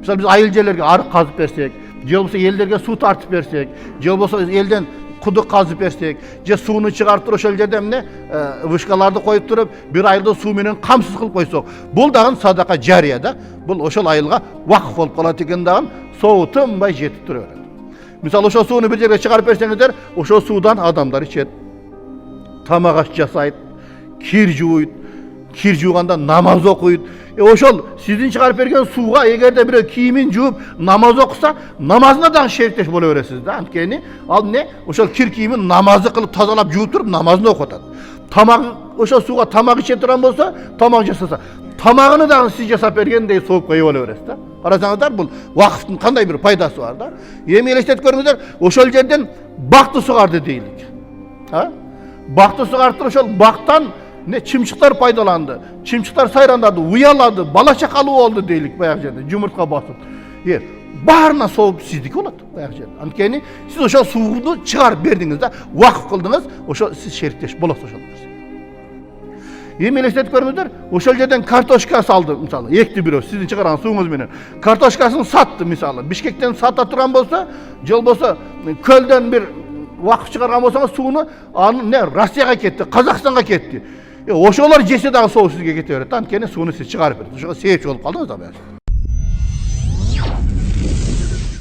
Mesela biz ayılcelerge arık kazıp bersek, je bolsa ellerge su tartıp bersek, je bolsa elden kuduk kazıp bersek, je suunu çıkartır oşol жерде эмне вышкаларды коюп туруp bir ayılda su менен камсыз кылып койсок, бул дагы садака жария да. Бул ошол айылга вакыф болуп калат экен дагы, соо тынбай жетип тура берет. Мисалы ошол сууну бир жерге чыгарып берсеңиздер, ошол суудан адамдар ичет. Тамак аш жасайт, кир жууйт, кир жууганда намаз окуйт. Ошол сиздин чыгарып берген сууга эгерде бирөө кийимин жууп намаз окуса, намазына дагы шериктеш боло бересиз да. Анткени ал эмне? Ошол кир кийимин намазы кылып тазалап жууп туруп намазын окутат. Тамак ошол сууга тамак иче турган болсо, тамак жасаса, тамагыны дагы сиз жасап бергендей сууп кое боло бересиз да. Карасаңыздар, бул вакыфтын кандай бир пайдасы бар да. Эми элестетип көрүңүздөр, ошол жерден бакты сугарды дейлик. Бакты сугартып ошол бактан ne çimçikler paydalandı, çimçikler sayrandadı, uyaladı, bala çakalı oldu deyilik bayağı жерде, жұмыртқа basıp. Barına soğup sizdik oladı bayağı жерде. Antkeni siz oşa suğunu çıkarıp verdiniz de, vakıf kıldınız, oşa siz şerikteş bolasız oşalınız. Emin eleştirdik görmüyorlar, oşal жерден kartoşka saldı misalı, ekti biri sizin çıkaran suğunuz menen. Kartoşkasını sattı misalı, Bişkekten sata turan bolsa, jol bolsa, Kölden bir vakıf çıkargan bolsanız suğunu, ne Rusya'ga ketti, Kazakistan'a ketti. Ошолар жесе дагы соо сизге кете берет. Анткени сууну сиз чыгарып берет. Ошого себепчи болуп калдыңыз да.